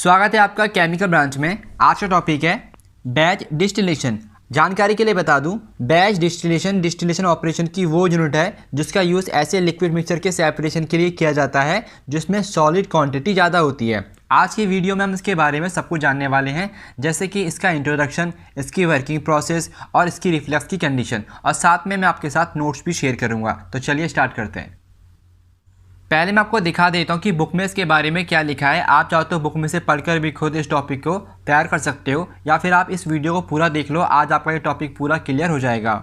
स्वागत है आपका केमिकल ब्रांच में। आज का टॉपिक है बैच डिस्टिलेशन। जानकारी के लिए बता दूं, बैच डिस्टिलेशन ऑपरेशन की वो यूनिट है जिसका यूज़ ऐसे लिक्विड मिक्सचर के सेपरेशन के लिए किया जाता है जिसमें सॉलिड क्वांटिटी ज़्यादा होती है। आज की वीडियो में हम इसके बारे में सब कुछ जानने वाले हैं, जैसे कि इसका इंट्रोडक्शन, इसकी वर्किंग प्रोसेस और इसकी रिफ्लेक्स की कंडीशन, और साथ में मैं आपके साथ नोट्स भी शेयर करूँगा। तो चलिए स्टार्ट करते हैं। पहले मैं आपको दिखा देता हूँ कि बुक में इसके बारे में क्या लिखा है। आप चाहो तो बुक में से पढ़कर भी खुद इस टॉपिक को तैयार कर सकते हो, या फिर आप इस वीडियो को पूरा देख लो। आज आपका ये टॉपिक पूरा क्लियर हो जाएगा।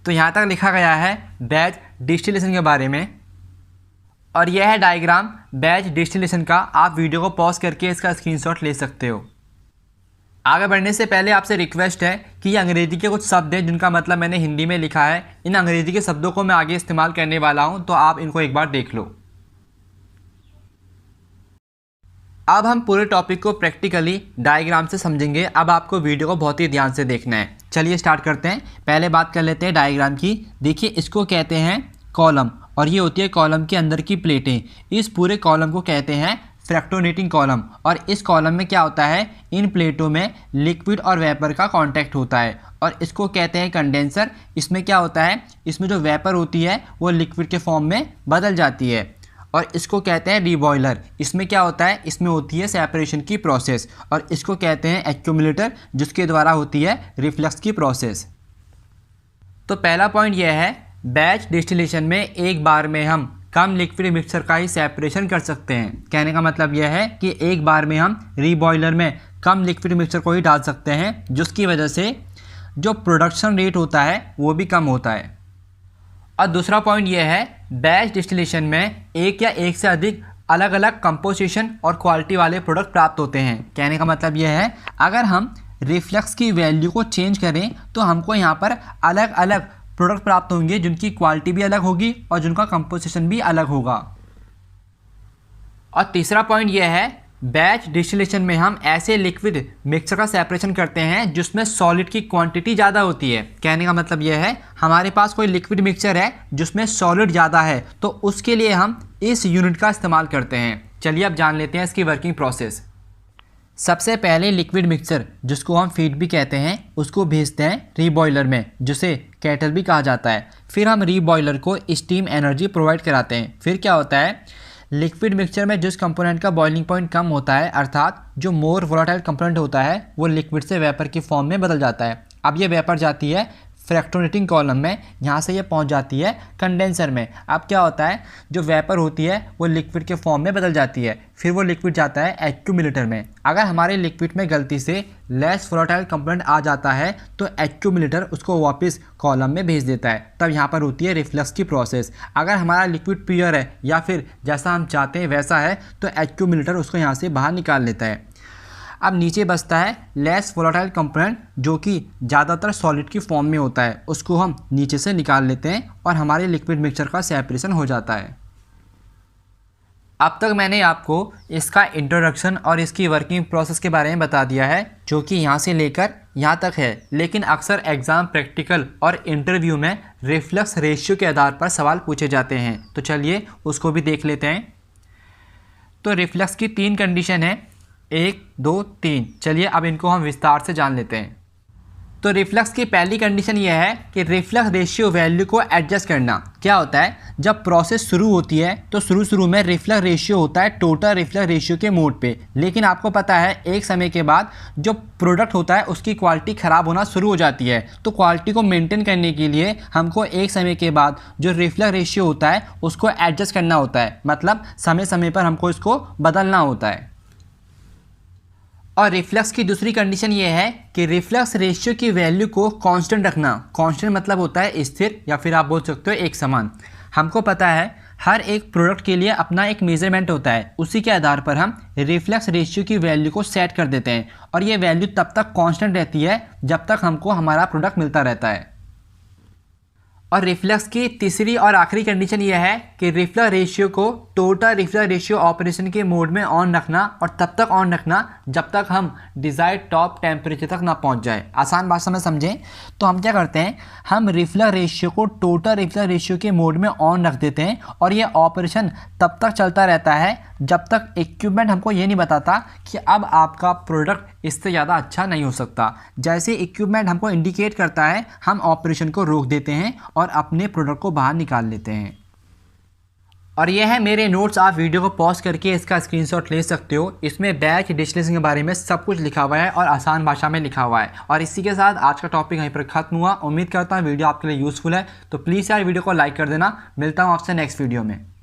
तो यहाँ तक लिखा गया है बैच डिस्टिलेशन के बारे में, और यह है डायग्राम बैच डिस्टिलेशन का। आप वीडियो को पॉज करके इसका स्क्रीनशॉट ले सकते हो। आगे बढ़ने से पहले आपसे रिक्वेस्ट है कि ये अंग्रेजी के कुछ शब्द हैं जिनका मतलब मैंने हिंदी में लिखा है। इन अंग्रेजी के शब्दों को मैं आगे इस्तेमाल करने वाला हूं, तो आप इनको एक बार देख लो। अब हम पूरे टॉपिक को प्रैक्टिकली डायग्राम से समझेंगे। अब आपको वीडियो को बहुत ही ध्यान से देखना है। चलिए स्टार्ट करते हैं। पहले बात कर लेते हैं डायग्राम की। देखिए, इसको कहते हैं कॉलम, और ये होती है कॉलम के अंदर की प्लेटें। इस पूरे कॉलम को कहते हैं फ्रैक्टोनेटिंग कॉलम। और इस कॉलम में क्या होता है, इन प्लेटों में लिक्विड और वेपर का कांटेक्ट होता है, और इसको कहते हैं कंडेंसर। इसमें क्या होता है, इसमें जो वेपर होती है वो लिक्विड के फॉर्म में बदल जाती है, और इसको कहते हैं रीबॉयलर। इसमें क्या होता है, इसमें होती है सेपरेशन की प्रोसेस, और इसको कहते हैं एक्यूमुलेटर, जिसके द्वारा होती है रिफ्लक्स की प्रोसेस। तो पहला पॉइंट यह है, बैच डिस्टिलेशन में एक बार में हम कम लिक्विड मिक्सचर का ही सेपरेशन कर सकते हैं। कहने का मतलब यह है कि एक बार में हम रीबॉयलर में कम लिक्विड मिक्सचर को ही डाल सकते हैं, जिसकी वजह से जो प्रोडक्शन रेट होता है वो भी कम होता है। और दूसरा पॉइंट यह है, बैच डिस्टिलेशन में एक या एक से अधिक अलग अलग कंपोजिशन और क्वालिटी वाले प्रोडक्ट प्राप्त होते हैं। कहने का मतलब यह है, अगर हम रिफ्लक्स की वैल्यू को चेंज करें तो हमको यहाँ पर अलग अलग प्रोडक्ट प्राप्त होंगे जिनकी क्वालिटी भी अलग होगी और जिनका कंपोजिशन भी अलग होगा। और तीसरा पॉइंट यह है, बैच डिस्टिलेशन में हम ऐसे लिक्विड मिक्सचर का सेपरेशन करते हैं जिसमें सॉलिड की क्वांटिटी ज़्यादा होती है। कहने का मतलब यह है, हमारे पास कोई लिक्विड मिक्सचर है जिसमें सॉलिड ज़्यादा है, तो उसके लिए हम इस यूनिट का इस्तेमाल करते हैं। चलिए अब जान लेते हैं इसकी वर्किंग प्रोसेस। सबसे पहले लिक्विड मिक्सचर, जिसको हम फीड भी कहते हैं, उसको भेजते हैं रीबॉयलर में, जिसे केटल भी कहा जाता है। फिर हम रीबॉयलर को स्टीम एनर्जी प्रोवाइड कराते हैं। फिर क्या होता है, लिक्विड मिक्सचर में जिस कंपोनेंट का बॉइलिंग पॉइंट कम होता है, अर्थात जो मोर वोलेटाइल कंपोनेंट होता है, वो लिक्विड से वेपर की फॉर्म में बदल जाता है। अब ये वेपर जाती है फ्रैक्टोनेटिंग कॉलम में, यहाँ से ये पहुँच जाती है कंडेंसर में। अब क्या होता है, जो वेपर होती है वो लिक्विड के फॉर्म में बदल जाती है। फिर वो लिक्विड जाता है एक्यूमुलेटर में। अगर हमारे लिक्विड में गलती से लेस वोलेटाइल कंपोनेंट आ जाता है तो एक्यूमुलेटर उसको वापस कॉलम में भेज देता है। तब यहाँ पर होती है रिफ्लक्स की प्रोसेस। अगर हमारा लिक्विड प्योर है या फिर जैसा हम चाहते हैं वैसा है, तो एक्यूमुलेटर उसको यहाँ से बाहर निकाल लेता है। अब नीचे बचता है लेस वोलेटाइल कंपोनेंट, जो कि ज़्यादातर सॉलिड की फॉर्म में होता है। उसको हम नीचे से निकाल लेते हैं और हमारे लिक्विड मिक्सचर का सेपरेशन हो जाता है। अब तक मैंने आपको इसका इंट्रोडक्शन और इसकी वर्किंग प्रोसेस के बारे में बता दिया है, जो कि यहाँ से लेकर यहाँ तक है। लेकिन अक्सर एग्ज़ाम, प्रैक्टिकल और इंटरव्यू में रिफ्लक्स रेशियो के आधार पर सवाल पूछे जाते हैं, तो चलिए उसको भी देख लेते हैं। तो रिफ्लक्स की 3 कंडीशन है, 1, 2, 3। चलिए अब इनको हम विस्तार से जान लेते हैं। तो रिफ्लक्स की पहली कंडीशन यह है कि रिफ्लक्स रेशियो वैल्यू को एडजस्ट करना। क्या होता है, जब प्रोसेस शुरू होती है तो शुरू में रिफ्लक्स रेशियो होता है टोटल रिफ्लक्स रेशियो के मोड पे। लेकिन आपको पता है एक समय के बाद जो प्रोडक्ट होता है उसकी क्वालिटी ख़राब होना शुरू हो जाती है। तो क्वालिटी को मेंटेन करने के लिए हमको एक समय के बाद जो रिफ्लक्स रेशियो होता है उसको एडजस्ट करना होता है, मतलब समय समय पर हमको इसको बदलना होता है। और रिफ्लक्स की दूसरी कंडीशन ये है कि रिफ्लक्स रेशियो की वैल्यू को कांस्टेंट रखना। कांस्टेंट मतलब होता है स्थिर, या फिर आप बोल सकते हो एक समान। हमको पता है हर एक प्रोडक्ट के लिए अपना एक मेजरमेंट होता है, उसी के आधार पर हम रिफ्लक्स रेशियो की वैल्यू को सेट कर देते हैं, और ये वैल्यू तब तक कांस्टेंट रहती है जब तक हमको हमारा प्रोडक्ट मिलता रहता है। और रिफ्लक्स की तीसरी और आखिरी कंडीशन यह है कि रिफ्लक्स रेशियो को टोटल रिफ्लक्स रेशियो ऑपरेशन के मोड में ऑन रखना और तब तक ऑन रखना जब तक हम डिज़ायर्ड टॉप टेम्परेचर तक ना पहुंच जाए। आसान भाषा में समझें तो हम क्या करते हैं, हम रिफ्लक्स रेशियो को टोटल रिफ्लक्स रेशियो के मोड में ऑन रख देते हैं और ये ऑपरेशन तब तक चलता रहता है जब तक इक्विपमेंट हमको ये नहीं बताता कि अब आपका प्रोडक्ट इससे ज़्यादा अच्छा नहीं हो सकता। जैसे इक्विपमेंट हमको इंडिकेट करता है हम ऑपरेशन को रोक देते हैं और अपने प्रोडक्ट को बाहर निकाल लेते हैं। और ये है मेरे नोट्स, आप वीडियो को पॉज करके इसका स्क्रीनशॉट ले सकते हो। इसमें बैच डिस्टिलेशन के बारे में सब कुछ लिखा हुआ है और आसान भाषा में लिखा हुआ है। और इसी के साथ आज का टॉपिक यहीं पर खत्म हुआ। उम्मीद करता हूँ वीडियो आपके लिए यूज़फुल है, तो प्लीज़ यार वीडियो को लाइक कर देना। मिलता हूँ आपसे नेक्स्ट वीडियो में।